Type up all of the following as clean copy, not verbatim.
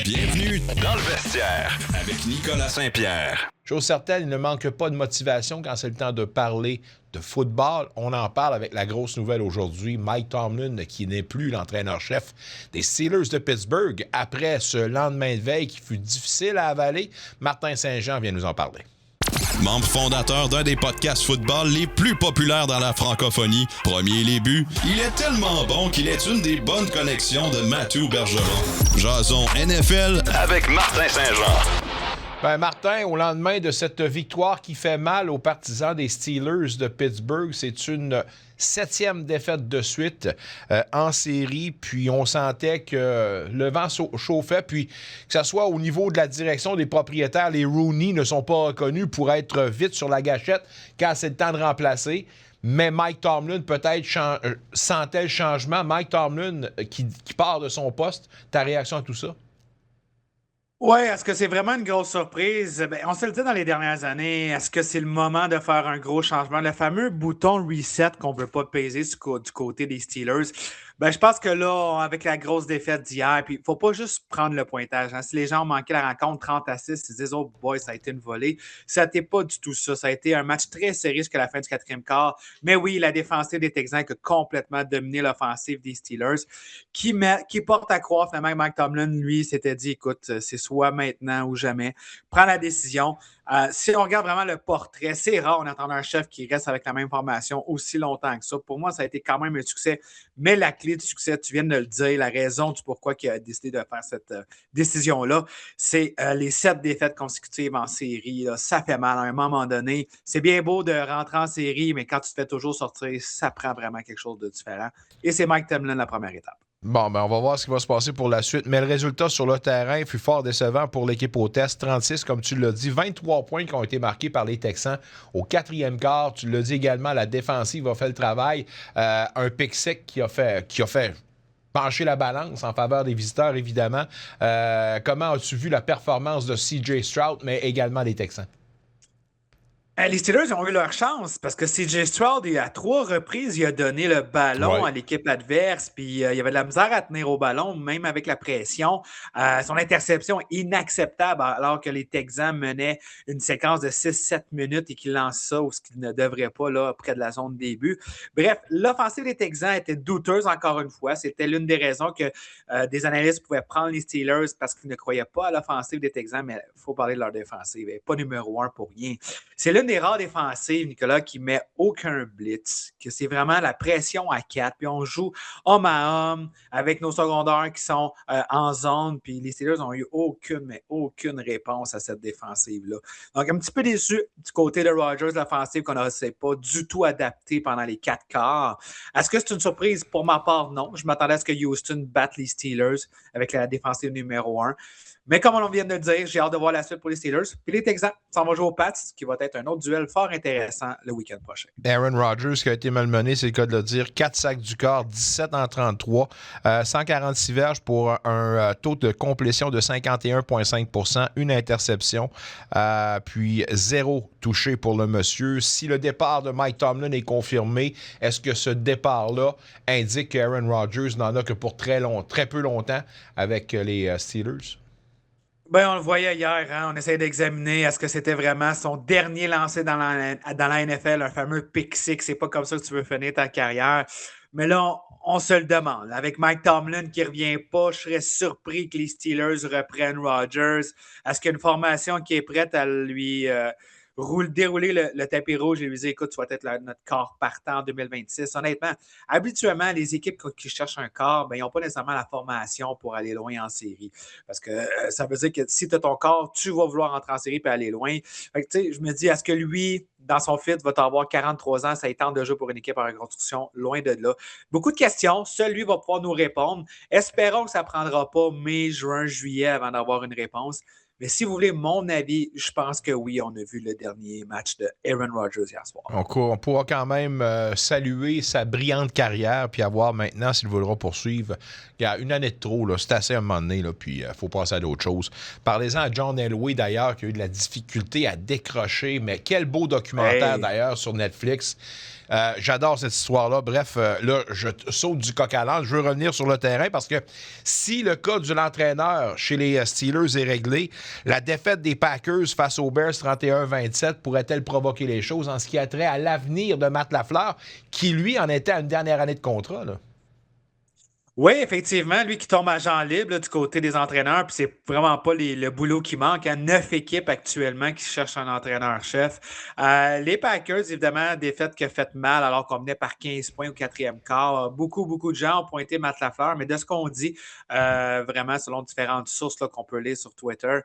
Bienvenue dans le vestiaire avec Nicolas Saint-Pierre. Chose certaine, il ne manque pas de motivation quand c'est le temps de parler de football. On en parle avec la grosse nouvelle aujourd'hui. Mike Tomlin, qui n'est plus l'entraîneur-chef des Steelers de Pittsburgh, après ce lendemain de veille qui fut difficile à avaler, Martin Saint-Jean vient nous en parler. Membre fondateur d'un des podcasts football les plus populaires dans la francophonie, Premier les buts, il est tellement bon qu'il est une des bonnes connexions de Mathieu Bergeron. Jason NFL avec Martin Saint-Jean. Ben Martin, au lendemain de cette victoire qui fait mal aux partisans des Steelers de Pittsburgh, c'est une 7e défaite de suite en série. Puis on sentait que le vent chauffait. Puis que ce soit au niveau de la direction des propriétaires, les Rooney ne sont pas reconnus pour être vite sur la gâchette quand c'est le temps de remplacer. Mais Mike Tomlin peut-être sentait le changement. Mike Tomlin qui part de son poste. Ta réaction à tout ça? Oui, est-ce que c'est vraiment une grosse surprise? Ben, on se le dit dans les dernières années, est-ce que c'est le moment de faire un gros changement? Le fameux bouton reset qu'on ne veut pas peser du côté des Steelers. Ben, je pense que là, avec la grosse défaite d'hier, puis il ne faut pas juste prendre le pointage. Hein. Si les gens ont manqué la rencontre 30-6, ils se disent « Oh boy, ça a été une volée ». Ça n'était pas du tout ça. Ça a été un match très serré jusqu'à la fin du quatrième quart. Mais oui, la défensive des Texans a complètement dominé l'offensive des Steelers, qui porte à croire finalement que Mike Tomlin, lui, s'était dit « Écoute, c'est soit maintenant ou jamais. Prends la décision. » Si on regarde vraiment le portrait, c'est rare, on entend un chef qui reste avec la même formation aussi longtemps que ça. Pour moi, ça a été quand même un succès. Mais la clé du succès, tu viens de le dire, la raison du pourquoi il a décidé de faire cette décision-là, c'est les 7 défaites consécutives en série. Là. Ça fait mal à un moment donné. C'est bien beau de rentrer en série, mais quand tu te fais toujours sortir, ça prend vraiment quelque chose de différent. Et c'est Mike Tomlin la première étape. Bon, ben on va voir ce qui va se passer pour la suite. Mais le résultat sur le terrain fut fort décevant pour l'équipe au test. 36, comme tu l'as dit, 23 points qui ont été marqués par les Texans au quatrième quart. Tu l'as dit également, la défensive a fait le travail. Un pick six qui a fait pencher la balance en faveur des visiteurs, évidemment. Comment as-tu vu la performance de C.J. Stroud, mais également des Texans? Les Steelers ont eu leur chance parce que C.J. Stroud, à 3 reprises, il a donné le ballon à l'équipe adverse, puis il y avait de la misère à tenir au ballon, même avec la pression. Son interception inacceptable alors que les Texans menaient une séquence de 6-7 minutes et qu'ils lancent ça ou ce qu'ils ne devraient pas là, près de la zone de début. Bref, l'offensive des Texans était douteuse encore une fois. C'était l'une des raisons que des analystes pouvaient prendre les Steelers parce qu'ils ne croyaient pas à l'offensive des Texans, mais il faut parler de leur défensive. Elle n'est pas numéro 1 pour rien. C'est l'une des rares défensives, Nicolas, qui met aucun blitz, que c'est vraiment la pression à 4, puis on joue homme à homme avec nos secondaires qui sont en zone, puis les Steelers n'ont eu aucune réponse à cette défensive-là. Donc, un petit peu déçu du côté de Rodgers, l'offensive qu'on ne s'est pas du tout adapté pendant les 4 quarts. Est-ce que c'est une surprise? Pour ma part, non. Je m'attendais à ce que Houston batte les Steelers avec la défensive numéro 1. Mais comme on vient de le dire, j'ai hâte de voir la suite pour les Steelers. Puis les Texans s'en vont jouer aux Pats, qui va être un autre duel fort intéressant le week-end prochain. Aaron Rodgers qui a été malmené, c'est le cas de le dire. 4 sacs du corps, 17 en 33, 146 verges pour un taux de complétion de 51,5 %, une interception, puis 0 touché pour le monsieur. Si le départ de Mike Tomlin est confirmé, est-ce que ce départ-là indique qu'Aaron Rodgers n'en a que pour très peu longtemps avec les Steelers? Ben, on le voyait hier, hein? On essayait d'examiner est-ce que c'était vraiment son dernier lancé dans la NFL, un fameux pick six. C'est pas comme ça que tu veux finir ta carrière. Mais là, on se le demande. Avec Mike Tomlin qui ne revient pas, je serais surpris que les Steelers reprennent Rodgers. Est-ce qu'il y a une formation qui est prête à lui dérouler le tapis rouge et lui dire écoute, tu vas être notre corps partant en 2026? Honnêtement, habituellement, les équipes qui cherchent un corps, ben, ils n'ont pas nécessairement la formation pour aller loin en série. Parce que ça veut dire que si tu as ton corps, tu vas vouloir entrer en série et aller loin. Fait que, je me dis, est-ce que lui, dans son fit, va avoir 43 ans, ça tente de jouer pour une équipe en reconstruction, loin de là. Beaucoup de questions, seul lui va pouvoir nous répondre. Espérons que ça ne prendra pas mai, juin, juillet avant d'avoir une réponse. Mais si vous voulez mon avis, je pense que oui, on a vu le dernier match de Aaron Rodgers hier soir. On pourra quand même saluer sa brillante carrière puis avoir maintenant, s'il voudra poursuivre, il y a une année de trop, là, c'est assez à un moment donné, là, puis il faut passer à d'autres choses. Parlez-en à John Elway, d'ailleurs, qui a eu de la difficulté à décrocher, mais quel beau documentaire, d'ailleurs, sur Netflix. J'adore cette histoire-là. Bref, là, je saute du coq à l'âne. Je veux revenir sur le terrain parce que si le cas de l'entraîneur chez les Steelers est réglé, la défaite des Packers face aux Bears 31-27 pourrait-elle provoquer les choses en ce qui a trait à l'avenir de Matt Lafleur, qui, lui, en était à une dernière année de contrat, là? Oui, effectivement, lui qui tombe agent libre là, du côté des entraîneurs, puis c'est vraiment pas le boulot qui manque. Il y a 9 équipes actuellement qui cherchent un entraîneur-chef. Les Packers, évidemment, défaite qui a fait mal alors qu'on menait par 15 points au quatrième quart. Beaucoup de gens ont pointé Matt Lafleur, mais de ce qu'on dit, vraiment selon différentes sources là, qu'on peut lire sur Twitter,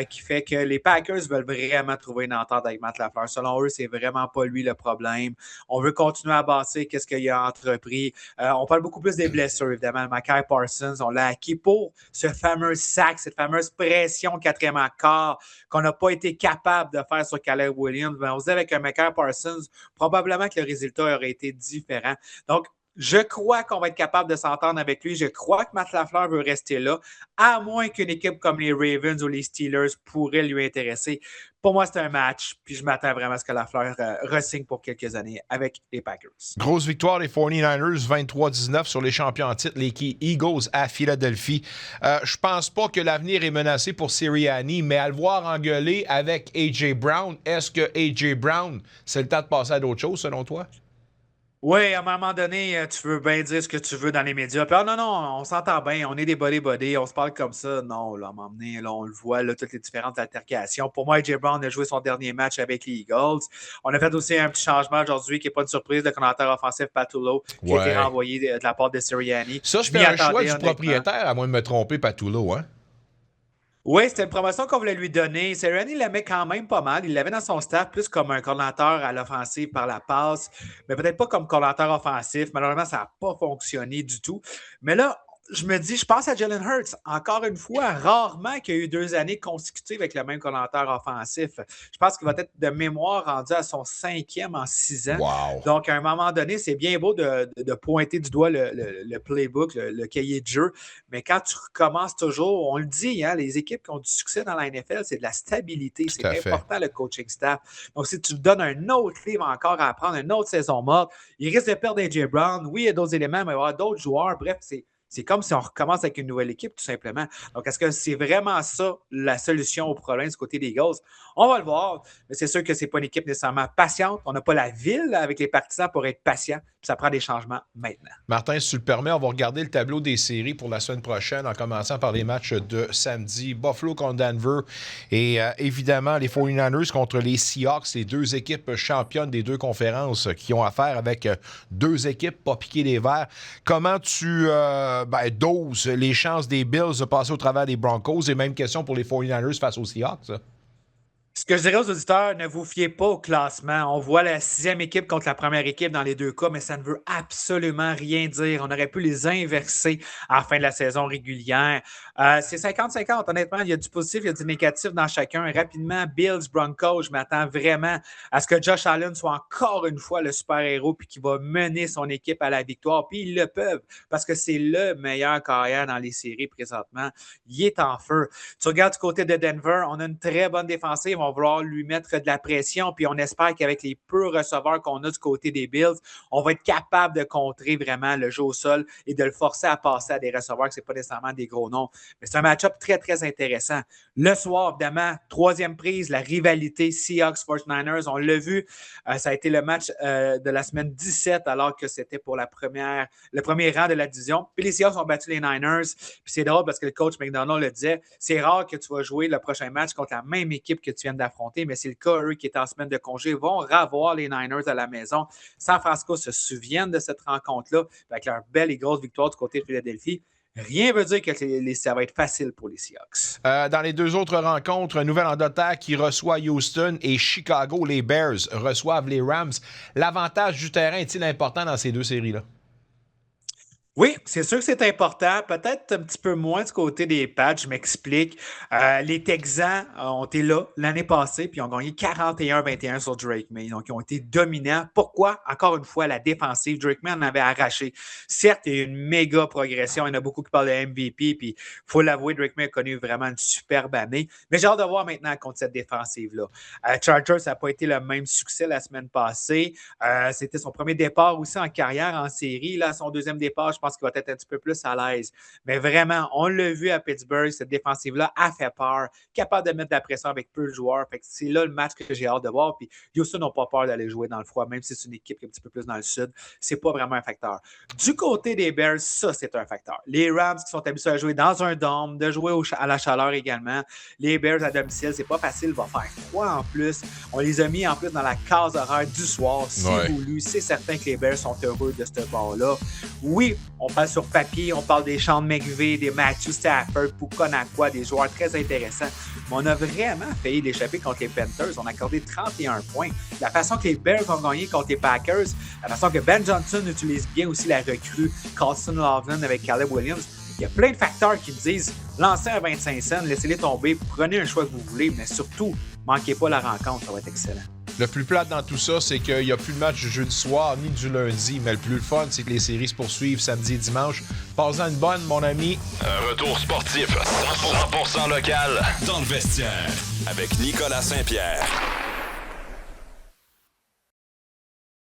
qui fait que les Packers veulent vraiment trouver une entente avec Matt Lafleur. Selon eux, c'est vraiment pas lui le problème. On veut continuer à bâtir qu'est-ce qu'il a entrepris. On parle beaucoup plus des blessures, évidemment. Micah Parsons, on l'a acquis pour ce fameux sac, cette fameuse pression quatrième quart qu'on n'a pas été capable de faire sur Caleb Williams. Mais on se dit avec un Micah Parsons, probablement que le résultat aurait été différent. Donc, je crois qu'on va être capable de s'entendre avec lui. Je crois que Matt Lafleur veut rester là, à moins qu'une équipe comme les Ravens ou les Steelers pourrait lui intéresser. Pour moi, c'est un match, puis je m'attends vraiment à ce que Lafleur re-signe pour quelques années avec les Packers. Grosse victoire des 49ers, 23-19 sur les champions en titre, les Eagles à Philadelphie. Je pense pas que l'avenir est menacé pour Sirianni, mais à le voir engueuler avec A.J. Brown, est-ce que A.J. Brown, c'est le temps de passer à d'autres choses, selon toi? Oui, à un moment donné, tu veux bien dire ce que tu veux dans les médias. Puis, non, on s'entend bien, on est des buddy, on se parle comme ça. Non, là, à un moment donné, là, on le voit, là, toutes les différentes altercations. Pour moi, A.J. Brown a joué son dernier match avec les Eagles. On a fait aussi un petit changement aujourd'hui qui n'est pas une surprise, le commentateur offensif Patullo, qui a été renvoyé de la part de Sirianni. Ça, c'était un choix du propriétaire, à moins de me tromper, Patullo, hein? Oui, c'était une promotion qu'on voulait lui donner. Sirianni l'aimait quand même pas mal. Il l'avait dans son staff plus comme un coordinateur à l'offensive par la passe, mais peut-être pas comme coordinateur offensif. Malheureusement, ça n'a pas fonctionné du tout. Mais là, je pense à Jalen Hurts. Encore une fois, rarement qu'il y a eu 2 années consécutives avec le même coordinateur offensif. Je pense qu'il va être de mémoire rendu à son 5e en 6 ans. Wow. Donc, à un moment donné, c'est bien beau de pointer du doigt le playbook, le cahier de jeu. Mais quand tu recommences toujours, on le dit, hein, les équipes qui ont du succès dans la NFL, c'est de la stabilité. C'est important, le coaching staff. Donc, si tu donnes un autre livre encore à apprendre, une autre saison morte, il risque de perdre A.J. Brown. Oui, il y a d'autres éléments, mais il va y avoir d'autres joueurs. Bref, c'est comme si on recommence avec une nouvelle équipe, tout simplement. Donc, est-ce que c'est vraiment ça la solution au problème du côté des Eagles? On va le voir, mais c'est sûr que ce n'est pas une équipe nécessairement patiente. On n'a pas la ville avec les partisans pour être patient. Puis ça prend des changements maintenant. Martin, si tu le permets, on va regarder le tableau des séries pour la semaine prochaine, en commençant par les matchs de samedi. Buffalo contre Denver et évidemment les 49ers contre les Seahawks, les deux équipes championnes des deux conférences qui ont affaire avec deux équipes pas piquées des verts. Comment tu doses les chances des Bills de passer au travers des Broncos? Et même question pour les 49ers face aux Seahawks, ça. Ce que je dirais aux auditeurs, ne vous fiez pas au classement. On voit la 6e équipe contre la première équipe dans les deux cas, mais ça ne veut absolument rien dire. On aurait pu les inverser à la fin de la saison régulière. C'est 50-50. Honnêtement, il y a du positif, il y a du négatif dans chacun. Rapidement, Bills, Broncos, je m'attends vraiment à ce que Josh Allen soit encore une fois le super-héros puis qu'il va mener son équipe à la victoire. Puis ils le peuvent parce que c'est le meilleur carrière dans les séries présentement. Il est en feu. Tu regardes du côté de Denver, on a une très bonne défensive. On va vouloir lui mettre de la pression, puis on espère qu'avec les peu receveurs qu'on a du côté des Bills, on va être capable de contrer vraiment le jeu au sol et de le forcer à passer à des receveurs que ce n'est pas nécessairement des gros noms. Mais c'est un match-up très, très intéressant. Le soir, évidemment, 3e prise, la rivalité Seahawks-49ers, on l'a vu, ça a été le match de la semaine 17, alors que c'était pour le premier rang de la division. Puis les Seahawks ont battu les Niners. Puis c'est drôle parce que le coach McDonald le disait, c'est rare que tu vas jouer le prochain match contre la même équipe que tu viens d'affronter, mais c'est le cas, eux qui étaient en semaine de congé, vont revoir les Niners à la maison. San Francisco se souviennent de cette rencontre-là, avec leur belle et grosse victoire du côté de Philadelphie. Rien ne veut dire que ça va être facile pour les Seahawks. Dans les deux autres rencontres, Nouvelle-Angleterre qui reçoit Houston et Chicago, les Bears reçoivent les Rams. L'avantage du terrain est-il important dans ces deux séries-là? Oui, c'est sûr que c'est important. Peut-être un petit peu moins du côté des Pats. Je m'explique. Les Texans ont été là l'année passée, puis ont gagné 41-21 sur Drake May. Donc, ils ont été dominants. Pourquoi? Encore une fois, la défensive. Drake May en avait arraché. Certes, il y a eu une méga progression. Il y en a beaucoup qui parlent de MVP, puis il faut l'avouer, Drake May a connu vraiment une superbe année. Mais j'ai hâte de voir maintenant contre cette défensive-là. Chargers, ça n'a pas été le même succès la semaine passée. C'était son premier départ aussi en carrière en série. Là, son deuxième départ, je pense qu'il va être un petit peu plus à l'aise. Mais vraiment, on l'a vu à Pittsburgh, cette défensive-là a fait peur, capable de mettre de la pression avec peu de joueurs. Fait que c'est là le match que j'ai hâte de voir. Puis Houston n'a pas peur d'aller jouer dans le froid, même si c'est une équipe qui est un petit peu plus dans le sud. C'est pas vraiment un facteur. Du côté des Bears, ça, c'est un facteur. Les Rams qui sont habitués à jouer dans un dôme, de jouer à la chaleur également. Les Bears à domicile, c'est pas facile, il va faire froid en plus. On les a mis en plus dans la case horaire du soir, si voulu. C'est certain que les Bears sont heureux de ce bord-là. Oui, on parle sur papier, on parle des Sean McVay, des Matthew Stafford, Puka, des joueurs très intéressants. Mais on a vraiment failli l'échapper contre les Panthers. On a accordé 31 points. La façon que les Bears ont gagné contre les Packers, la façon que Ben Johnson utilise bien aussi la recrue, Carlson Loveland avec Caleb Williams, il y a plein de facteurs qui disent lancez à 25 cents, laissez-les tomber, prenez un choix que vous voulez, mais surtout, manquez pas la rencontre, ça va être excellent. Le plus plate dans tout ça, c'est qu'il n'y a plus de match du jeudi soir ni du lundi. Mais le plus fun, c'est que les séries se poursuivent samedi et dimanche. Passe-en une bonne, mon ami. Un retour sportif 100% local dans le vestiaire avec Nicolas Saint-Pierre.